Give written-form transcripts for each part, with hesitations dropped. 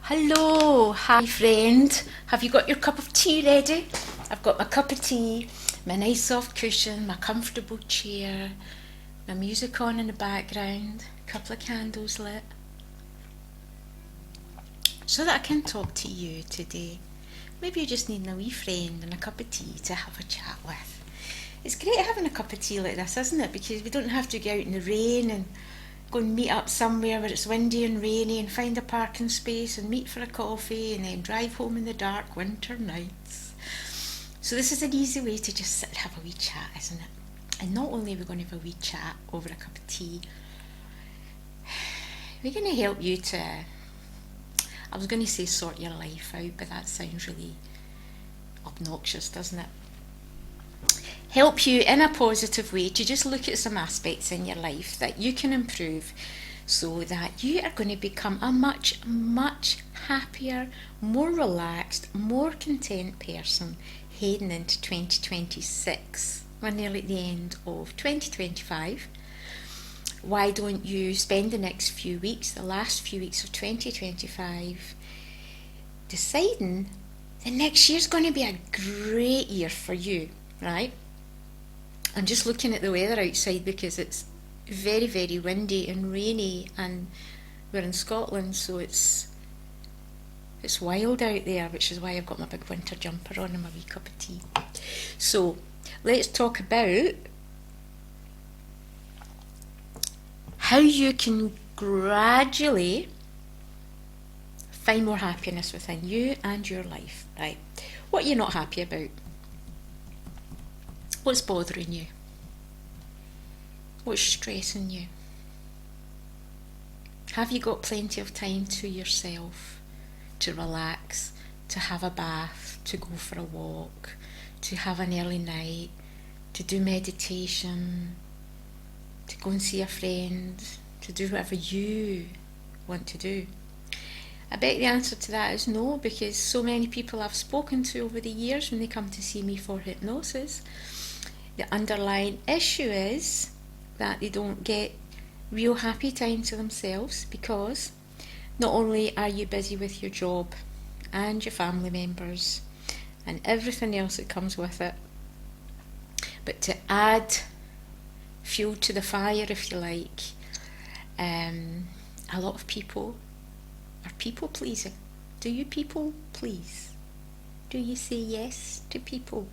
Hello, hi friend. Have you got your cup of tea ready? I've got my cup of tea, my nice soft cushion, my comfortable chair, my music on in the background, a couple of candles lit, so that I can talk to you today. Maybe you just need a wee friend and a cup of tea to have a chat with. It's great having a cup of tea like this, isn't it? Because we don't have to go out in the rain and go and meet up somewhere where it's windy and rainy and find a parking space and meet for a coffee and then drive home in the dark winter nights. So this is an easy way to just sit and have a wee chat, isn't it? And not only are we going to have a wee chat over a cup of tea, we're going to help you to, I was going to say sort your life out, but that sounds really obnoxious, doesn't it? Help you in a positive way to just look at some aspects in your life that you can improve so that you are going to become a much, much happier, more relaxed, more content person heading into 2026. We're nearly at the end of 2025. Why don't you spend the next few weeks, the last few weeks of 2025, deciding the next year's going to be a great year for you, right? I'm just looking at the weather outside because it's very, very windy and rainy, and we're in Scotland, so it's wild out there, which is why I've got my big winter jumper on and my wee cup of tea. So let's talk about how you can gradually find more happiness within you and your life, right? What you're not happy about. What's bothering you? What's stressing you? Have you got plenty of time to yourself, to relax, to have a bath, to go for a walk, to have an early night, to do meditation, to go and see a friend, to do whatever you want to do? I bet the answer to that is no, because so many people I've spoken to over the years when they come to see me for hypnosis, the underlying issue is that they don't get real happy time to themselves, because not only are you busy with your job and your family members and everything else that comes with it, but to add fuel to the fire, if you like, a lot of people are people pleasing. Do you people please? Do you say yes to people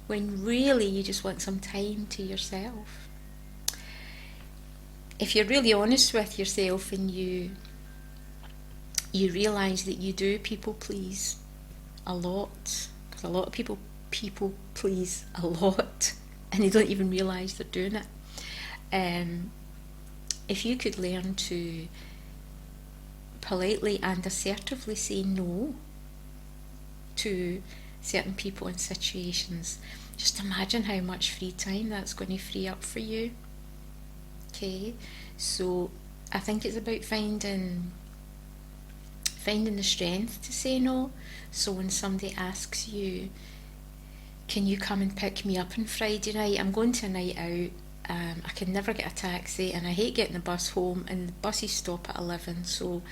when really you just want some time to yourself? If you're really honest with yourself and you realise that you do people please a lot, because a lot of people please a lot and they don't even realise they're doing it. If you could learn to politely and assertively say no to certain people and situations, just imagine how much free time that's going to free up for you. Okay, so I think it's about finding the strength to say no. So when somebody asks you, can you come and pick me up on Friday night? I'm going to a night out. I can never get a taxi and I hate getting the bus home, and the buses stop at 11, so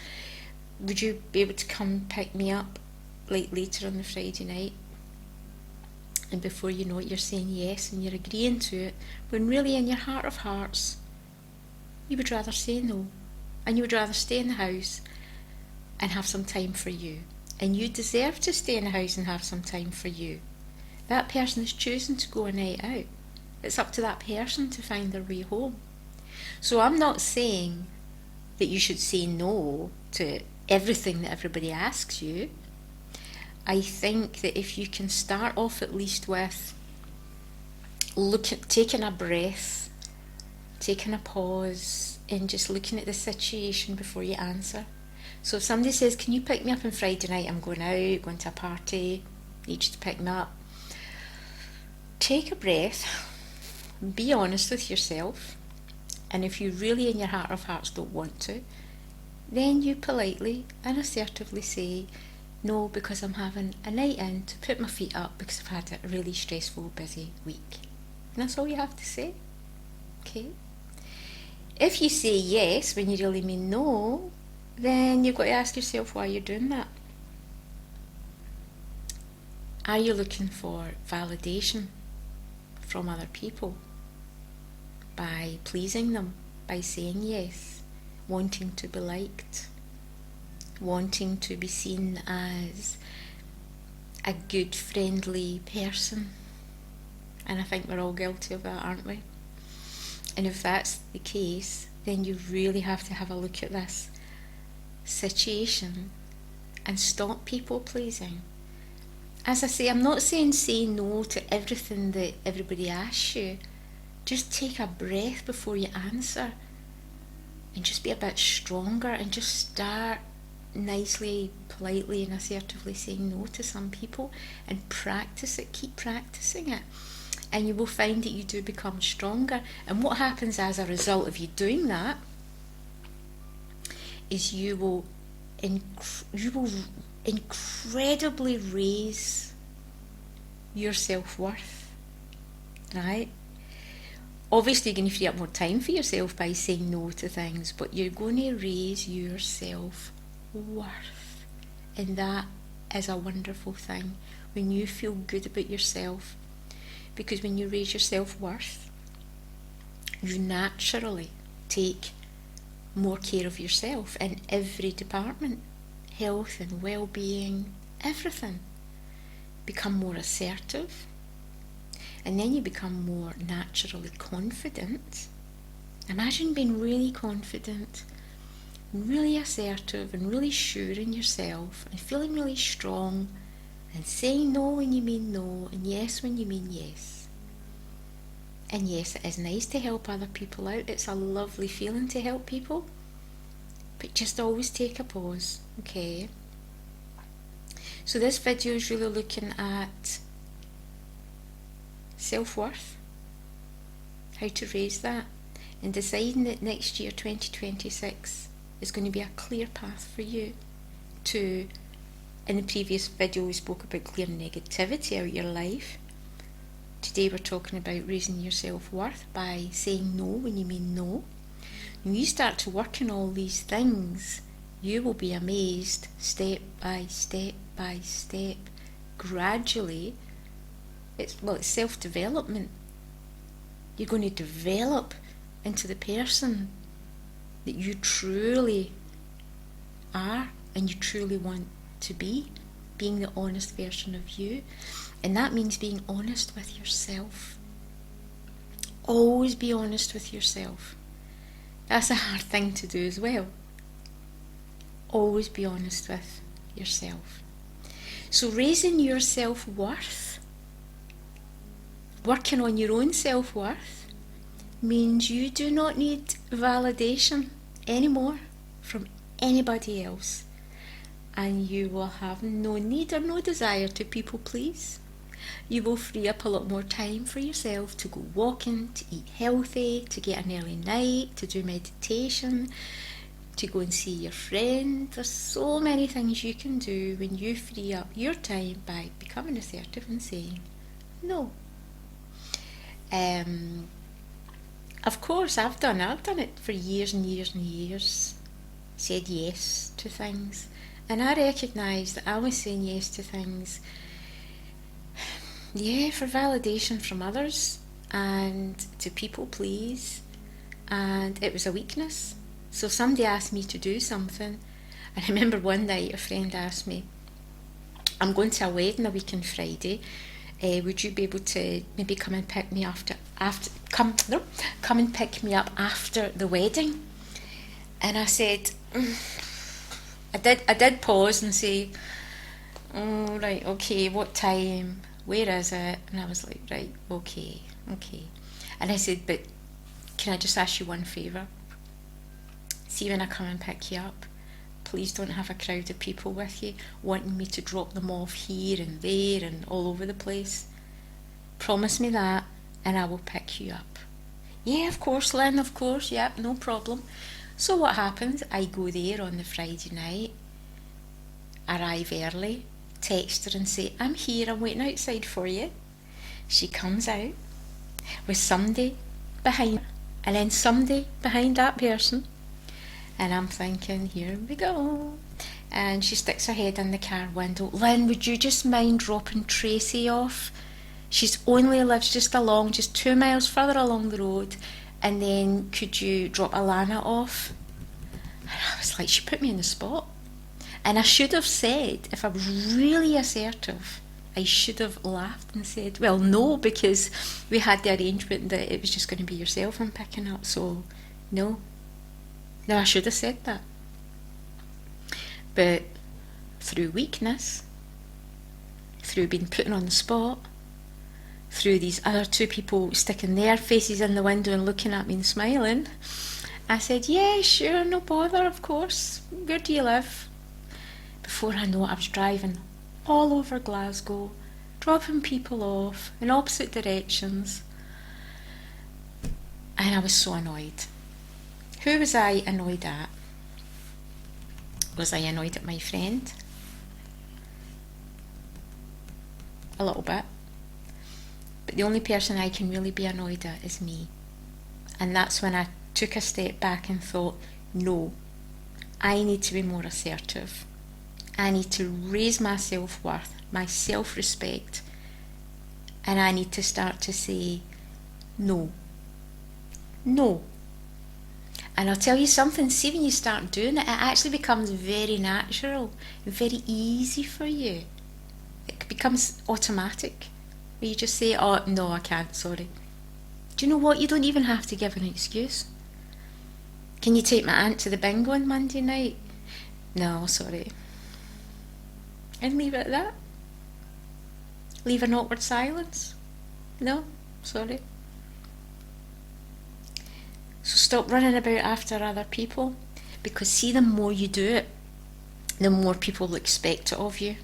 would you be able to come pick me up like later on the Friday night? And before you know it, you're saying yes and you're agreeing to it, when really in your heart of hearts you would rather say no, and you would rather stay in the house and have some time for you. And you deserve to stay in the house and have some time for you. That person is choosing to go a night out. It's up to that person to find their way home. So I'm not saying that you should say no to everything that everybody asks you. I think that if you can start off at least with taking a breath, taking a pause, and just looking at the situation before you answer. So if somebody says, can you pick me up on Friday night? I'm going out, going to a party, need you to pick me up. Take a breath, be honest with yourself, and if you really in your heart of hearts don't want to, then you politely and assertively say, no, because I'm having a night in to put my feet up because I've had a really stressful, busy week. And that's all you have to say. Okay? If you say yes when you really mean no, then you've got to ask yourself why you're doing that. Are you looking for validation from other people by pleasing them, by saying yes, wanting to be liked, wanting to be seen as a good, friendly person? And I think we're all guilty of that, aren't we? And if that's the case, then you really have to have a look at this situation and stop people pleasing. As I say, I'm not saying say no to everything that everybody asks you. Just take a breath before you answer and just be a bit stronger and just start nicely, politely and assertively saying no to some people and practice it. Keep practicing it, and you will find that you do become stronger. And what happens as a result of you doing that is you will incredibly raise your self-worth, right? Obviously you're going to free up more time for yourself by saying no to things, but you're going to raise your self-worth, and that is a wonderful thing when you feel good about yourself, because when you raise your self-worth, you naturally take more care of yourself in every department, health and well-being, everything. Become more assertive, and then you become more naturally confident. Imagine being really confident, really assertive and really sure in yourself and feeling really strong and saying no when you mean no and yes when you mean yes. And yes, it is nice to help other people out. It's a lovely feeling to help people. But just always take a pause, okay? So this video is really looking at self-worth, how to raise that, and deciding that next year, 2026, is going to be a clear path for you to, in the previous video we spoke about clearing negativity out of your life. Today we're talking about raising your self-worth by saying no when you mean no. When you start to work on all these things, you will be amazed, step by step by step, gradually. It's self-development. You're going to develop into the person that you truly are and you truly want to be, being the honest version of you. And that means being honest with yourself. Always be honest with yourself. That's a hard thing to do as well. Always be honest with yourself. So raising your self-worth, working on your own self-worth, means you do not need validation anymore from anybody else. And you will have no need or no desire to people please. You will free up a lot more time for yourself to go walking, to eat healthy, to get an early night, to do meditation, to go and see your friend. There's so many things you can do when you free up your time by becoming assertive and saying no. Of course, I've done it for years and years and years. Said yes to things, and I recognise that I was saying yes to things, for validation from others and to people please, and it was a weakness. So somebody asked me to do something, and I remember one night a friend asked me, I'm going to a wedding a week on Friday, would you be able to maybe come and pick me come and pick me up after the wedding? And I said, I did pause and say, oh right, okay, what time, where is it? And I was like, right, okay. And I said, but can I just ask you one favour? See, when I come and pick you up, please don't have a crowd of people with you wanting me to drop them off here and there and all over the place. Promise me that and I will pick you up. Yeah, of course, Lynn, of course, yeah, no problem. So what happens? I go there on the Friday night, arrive early, text her and say, I'm here, I'm waiting outside for you. She comes out with somebody behind her, and then somebody behind that person, And I'm thinking, here we go. And she sticks her head in the car window. Lynn, would you just mind dropping Tracy off? She's only lives just 2 miles further along the road. And then could you drop Alana off? And I was like, she put me in the spot. And I should have said, if I was really assertive, I should have laughed and said, well, no, because we had the arrangement that it was just going to be yourself I'm picking up. So, no. No, I should have said that. But through weakness, through being put on the spot, through these other 2 people sticking their faces in the window and looking at me and smiling, I said, yeah, sure, no bother, of course. Where do you live? Before I know it, I was driving all over Glasgow, dropping people off in opposite directions. And I was so annoyed. Who was I annoyed at? Was I annoyed at my friend? A little bit. But the only person I can really be annoyed at is me. And that's when I took a step back and thought, no, I need to be more assertive. I need to raise my self-worth, my self-respect, and I need to start to say, no. No. And I'll tell you something, see when you start doing it, it actually becomes very natural, very easy for you. It becomes automatic. Where you just say, oh, no, I can't, sorry. Do you know what? You don't even have to give an excuse. Can you take my aunt to the bingo on Monday night? No, sorry. And leave it at that. Leave an awkward silence. No, sorry. So stop running about after other people, because see, the more you do it, the more people will expect it of you.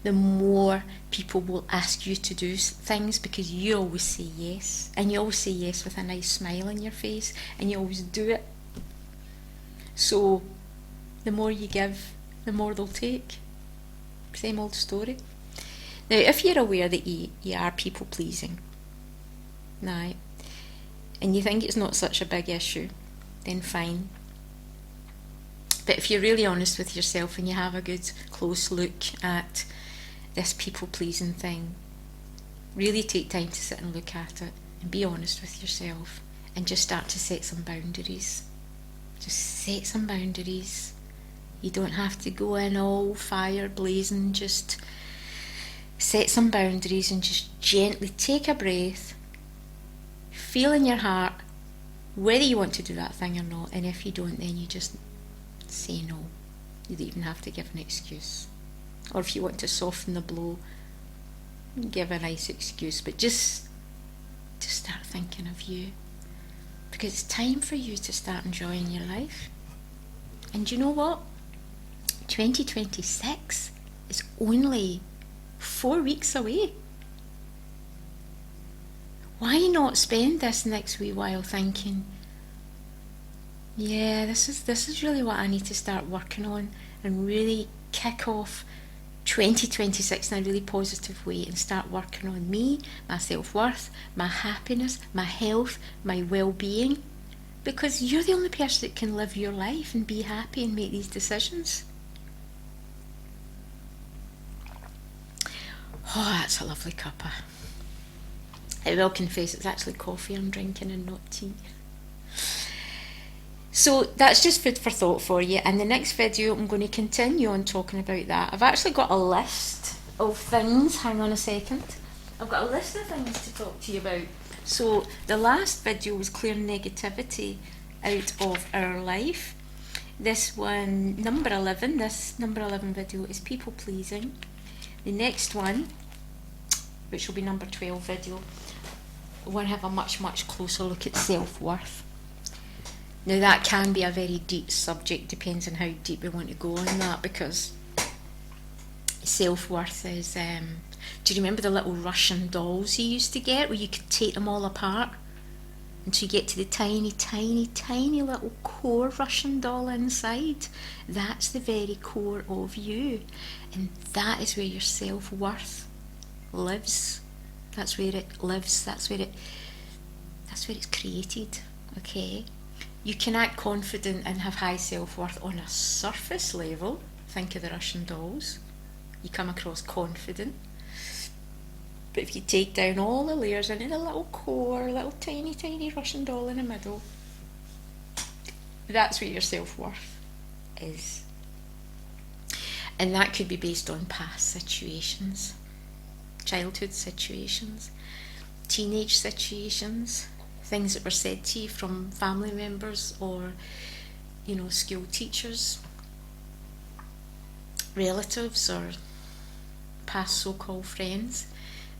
The more people will ask you to do things, because you always say yes. And you always say yes with a nice smile on your face, and you always do it. So the more you give, the more they'll take. Same old story. Now, if you're aware that you are people pleasing, right, and you think it's not such a big issue, then fine. But if you're really honest with yourself and you have a good close look at this people pleasing thing, really take time to sit and look at it and be honest with yourself and just start to set some boundaries. Just set some boundaries. You don't have to go in all fire blazing, just set some boundaries and just gently take a breath, feel in your heart whether you want to do that thing or not, and if you don't, then you just say no. You don't even have to give an excuse. Or if you want to soften the blow, give a nice excuse, but just start thinking of you, because it's time for you to start enjoying your life. And you know what? 2026 is only 4 weeks away. Why not spend this next wee while thinking, yeah, this is really what I need to start working on, and really kick off 2026 in a really positive way and start working on me, my self-worth, my happiness, my health, my well-being, because you're the only person that can live your life and be happy and make these decisions. Oh, that's a lovely cuppa. I will confess it's actually coffee I'm drinking and not tea. So that's just food for thought for you. In the next video I'm going to continue on talking about that. I've actually got a list of things. Hang on a second. I've got a list of things to talk to you about. So the last video was clearing negativity out of our life. This one, number 11, this number 11 video is people pleasing. The next one, which will be number 12 video, we want to have a much closer look at self-worth. Now that can be a very deep subject, depends on how deep we want to go on that, because self-worth is, do you remember the little Russian dolls you used to get, where you could take them all apart until you get to the tiny little core Russian doll inside? That's the very core of you, and that is where your self-worth lives. That's where it lives, that's where it's created, okay? You can act confident and have high self-worth on a surface level. Think of the Russian dolls. You come across confident. But if you take down all the layers into the little core, little tiny, tiny Russian doll in the middle, that's where your self-worth is. And that could be based on past situations, childhood situations, teenage situations, things that were said to you from family members or, school teachers, relatives, or past so-called friends.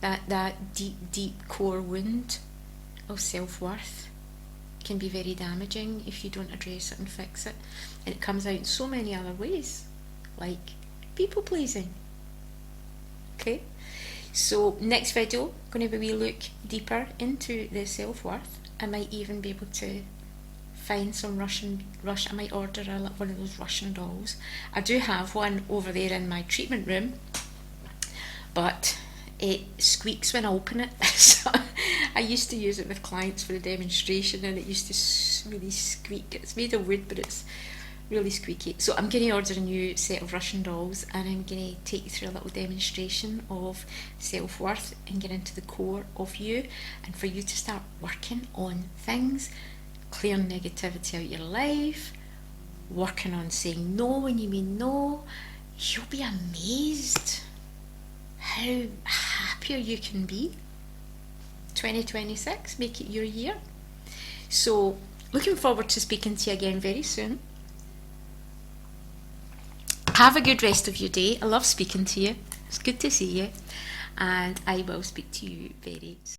That deep core wound of self-worth can be very damaging if you don't address it and fix it. And it comes out in so many other ways, like people pleasing. Okay, so next video, going to be a wee look deeper into the self-worth. I might even be able to find some I might order one of those Russian dolls. I do have one over there in my treatment room, but it squeaks when I open it. So I used to use it with clients for a demonstration, and it used to really squeak. It's made of wood, but it's really squeaky. So I'm going to order a new set of Russian dolls, and I'm going to take you through a little demonstration of self-worth and get into the core of you, and for you to start working on things, clearing negativity out of your life, working on saying no when you mean no. You'll be amazed how happier you can be. 2026, make it your year. So looking forward to speaking to you again very soon. Have a good rest of your day. I love speaking to you. It's good to see you, and I will speak to you very soon.